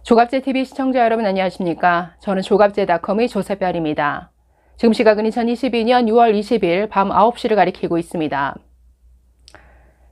조갑제TV 시청자 여러분 안녕하십니까? 저는 조갑제닷컴의 조세별입니다. 지금 시각은 2022년 6월 20일 밤 9시를 가리키고 있습니다.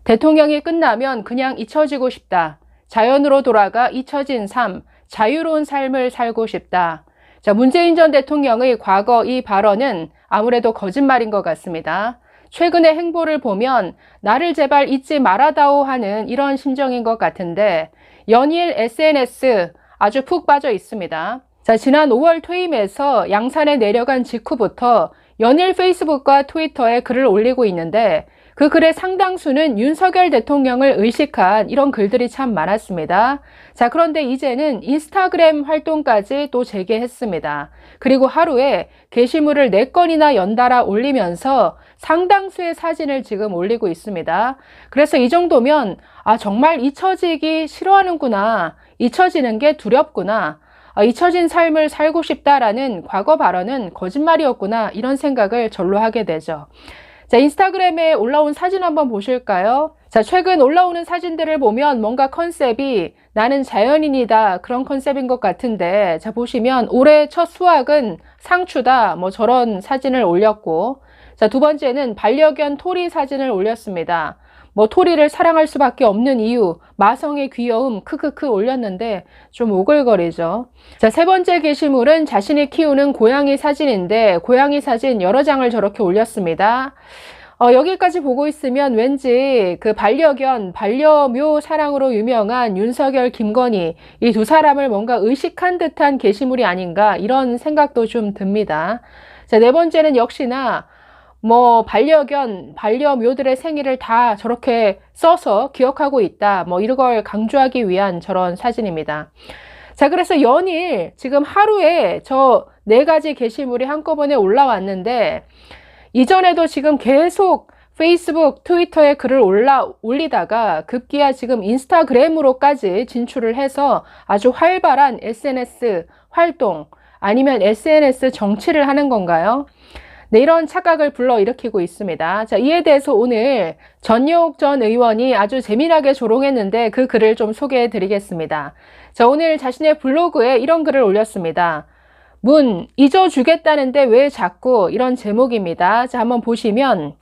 대통령이 끝나면 그냥 잊혀지고 싶다. 자연으로 돌아가 잊혀진 삶, 자유로운 삶을 살고 싶다. 자, 문재인 전 대통령의 과거 이 발언은 아무래도 거짓말인 것 같습니다. 최근의 행보를 보면 나를 제발 잊지 말아다오 하는 이런 심정인 것 같은데 연일 SNS 아주 푹 빠져 있습니다. 자, 지난 5월 퇴임해서 양산에 내려간 직후부터 연일 페이스북과 트위터에 글을 올리고 있는데 그 글의 상당수는 윤석열 대통령을 의식한 이런 글들이 참 많았습니다. 자, 그런데 이제는 인스타그램 활동까지 또 재개했습니다. 그리고 하루에 게시물을 4건이나 연달아 올리면서 상당수의 사진을 지금 올리고 있습니다. 그래서 이 정도면 정말 잊혀지기 싫어하는구나. 잊혀지는 게 두렵구나. 잊혀진 삶을 살고 싶다라는 과거 발언은 거짓말이었구나. 이런 생각을 절로 하게 되죠. 자, 인스타그램에 올라온 사진 한번 보실까요? 자, 최근 올라오는 사진들을 보면 뭔가 컨셉이 나는 자연인이다 그런 컨셉인 것 같은데 자, 보시면 올해 첫 수확은 상추다 뭐 저런 사진을 올렸고 자, 두 번째는 반려견 토리 사진을 올렸습니다. 뭐 토리를 사랑할 수밖에 없는 이유, 마성의 귀여움 크크크 올렸는데 좀 오글거리죠. 자, 세 번째 게시물은 자신이 키우는 고양이 사진인데 고양이 사진 여러 장을 저렇게 올렸습니다. 여기까지 보고 있으면 왠지 그 반려견, 반려묘 사랑으로 유명한 윤석열, 김건희 이 두 사람을 뭔가 의식한 듯한 게시물이 아닌가 이런 생각도 좀 듭니다. 자, 네 번째는 역시나 뭐 반려견, 반려묘들의 생일을 다 저렇게 써서 기억하고 있다. 뭐 이런 걸 강조하기 위한 저런 사진입니다. 자, 그래서 연일 지금 하루에 저 4가지 게시물이 한꺼번에 올라왔는데 이전에도 지금 계속 페이스북, 트위터에 글을 올리다가 급기야 지금 인스타그램으로까지 진출을 해서 아주 활발한 SNS 활동 아니면 SNS 정치를 하는 건가요? 네, 이런 착각을 불러일으키고 있습니다. 자, 이에 대해서 오늘 전효옥 전 의원이 아주 재미나게 조롱했는데 그 글을 좀 소개해 드리겠습니다. 자, 오늘 자신의 블로그에 이런 글을 올렸습니다. 잊어주겠다는데 왜 자꾸 이런 제목입니다. 자, 한번 보시면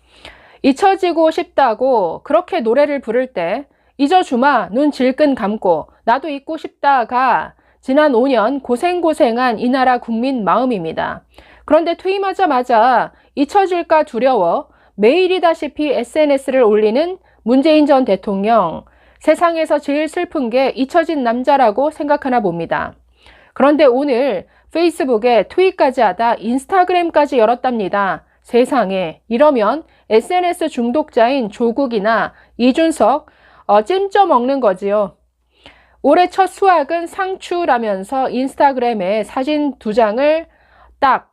잊혀지고 싶다고 그렇게 노래를 부를 때 잊어주마 눈 질끈 감고 나도 잊고 싶다가 지난 5년 고생고생한 이 나라 국민 마음입니다. 그런데 퇴임하자마자 잊혀질까 두려워 매일이다시피 SNS를 올리는 문재인 전 대통령. 세상에서 제일 슬픈 게 잊혀진 남자라고 생각하나 봅니다. 그런데 오늘 페이스북에 트윗까지 하다 인스타그램까지 열었답니다. 세상에 이러면 SNS 중독자인 조국이나 이준석 찜쪄 먹는 거지요. 올해 첫 수확은 상추라면서 인스타그램에 사진 2장을 딱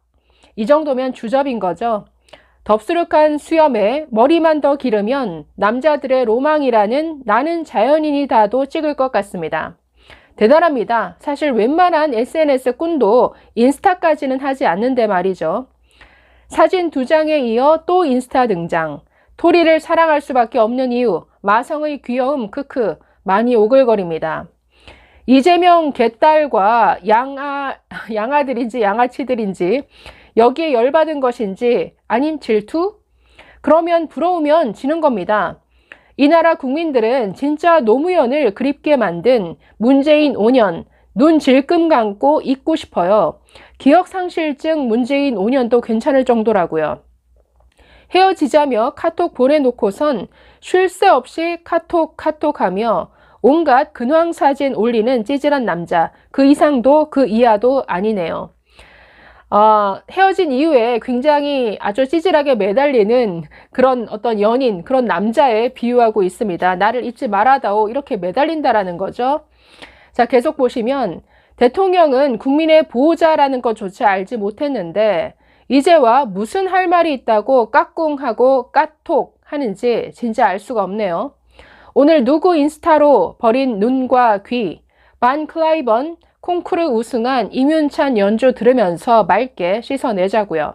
이 정도면 주접인 거죠. 덥수룩한 수염에 머리만 더 기르면 남자들의 로망이라는 나는 자연인이다도 찍을 것 같습니다. 대단합니다. 사실 웬만한 SNS 꾼도 인스타까지는 하지 않는데 말이죠. 사진 2장에 이어 또 인스타 등장. 토리를 사랑할 수밖에 없는 이유, 마성의 귀여움 크크 많이 오글거립니다. 이재명 개딸과 양아들인지 양아치들인지 여기에 열받은 것인지 아님 질투? 그러면 부러우면 지는 겁니다. 이 나라 국민들은 진짜 노무현을 그립게 만든 문재인 5년 눈 질끔 감고 잊고 싶어요. 기억상실증 문재인 5년도 괜찮을 정도라고요. 헤어지자며 카톡 보내놓고선 쉴 새 없이 카톡하며 온갖 근황 사진 올리는 찌질한 남자. 그 이상도 그 이하도 아니네요. 헤어진 이후에 굉장히 아주 찌질하게 매달리는 그런 어떤 연인, 그런 남자에 비유하고 있습니다. 나를 잊지 말아다오 이렇게 매달린다라는 거죠. 자, 계속 보시면 대통령은 국민의 보호자라는 것조차 알지 못했는데 이제와 무슨 할 말이 있다고 까꿍하고 까톡 하는지 진짜 알 수가 없네요. 오늘 누구 인스타로 버린 눈과 귀, 반 클라이번 콩쿠르 우승한 임윤찬 연주 들으면서 맑게 씻어내자고요.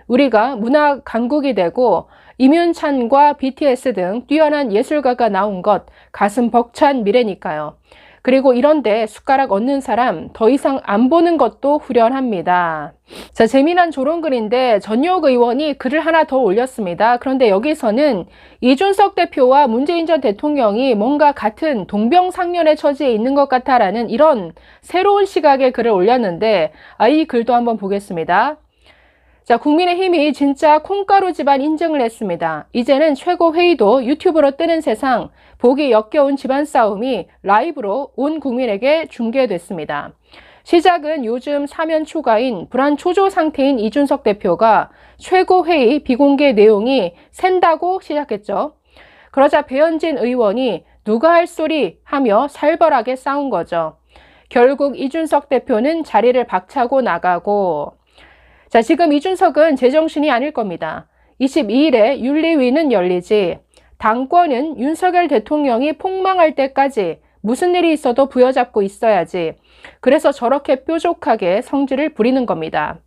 우리가 문화 강국이 되고 임윤찬과 BTS 등 뛰어난 예술가가 나온 것 가슴 벅찬 미래니까요. 그리고 이런데 숟가락 얹는 사람 더 이상 안 보는 것도 후련합니다. 자, 재미난 조롱글인데 전역 의원이 글을 하나 더 올렸습니다. 그런데 여기서는 이준석 대표와 문재인 전 대통령이 뭔가 같은 동병상련의 처지에 있는 것 같다라는 이런 새로운 시각의 글을 올렸는데 이 글도 한번 보겠습니다. 자, 국민의힘이 진짜 콩가루 집안 인증을 했습니다. 이제는 최고회의도 유튜브로 뜨는 세상, 보기 역겨운 집안 싸움이 라이브로 온 국민에게 중계됐습니다. 시작은 요즘 사면 초과인 불안 초조 상태인 이준석 대표가 최고회의 비공개 내용이 샌다고 시작했죠. 그러자 배현진 의원이 누가 할 소리 하며 살벌하게 싸운 거죠. 결국 이준석 대표는 자리를 박차고 나가고, 자, 지금 이준석은 제정신이 아닐 겁니다. 22일에 윤리위는 열리지, 당권은 윤석열 대통령이 폭망할 때까지 무슨 일이 있어도 부여잡고 있어야지. 그래서 저렇게 뾰족하게 성질을 부리는 겁니다.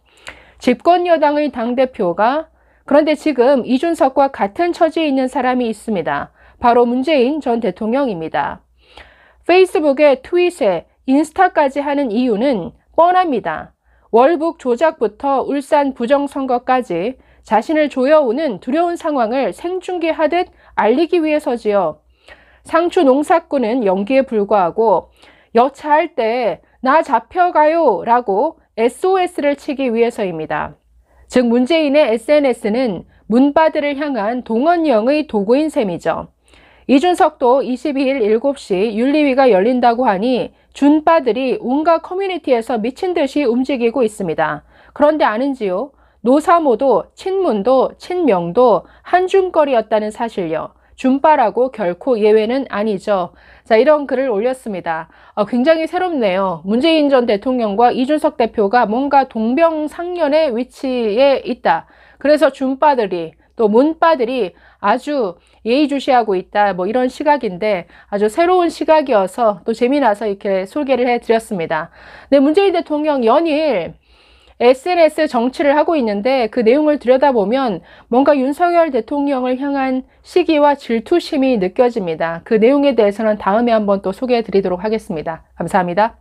집권 여당의 당대표가, 그런데 지금 이준석과 같은 처지에 있는 사람이 있습니다. 바로 문재인 전 대통령입니다. 페이스북에 트윗에 인스타까지 하는 이유는 뻔합니다. 월북 조작부터 울산 부정선거까지 자신을 조여오는 두려운 상황을 생중계하듯 알리기 위해서지요. 상추 농사꾼은 연기에 불과하고 여차할 때 나 잡혀가요 라고 SOS를 치기 위해서입니다. 즉 문재인의 SNS는 문바들을 향한 동원령의 도구인 셈이죠. 이준석도 22일 7시 윤리위가 열린다고 하니 준바들이 온갖 커뮤니티에서 미친 듯이 움직이고 있습니다. 그런데 아는지요? 노사모도 친문도 친명도 한줌거리였다는 사실요. 준바라고 결코 예외는 아니죠. 자, 이런 글을 올렸습니다. 굉장히 새롭네요. 문재인 전 대통령과 이준석 대표가 뭔가 동병상련의 위치에 있다. 그래서 준바들이 또 문바들이 아주 예의주시하고 있다. 뭐 이런 시각인데 아주 새로운 시각이어서 또 재미나서 이렇게 소개를 해드렸습니다. 네, 문재인 대통령 연일 SNS 정치를 하고 있는데 그 내용을 들여다보면 뭔가 윤석열 대통령을 향한 시기와 질투심이 느껴집니다. 그 내용에 대해서는 다음에 한번 또 소개해 드리도록 하겠습니다. 감사합니다.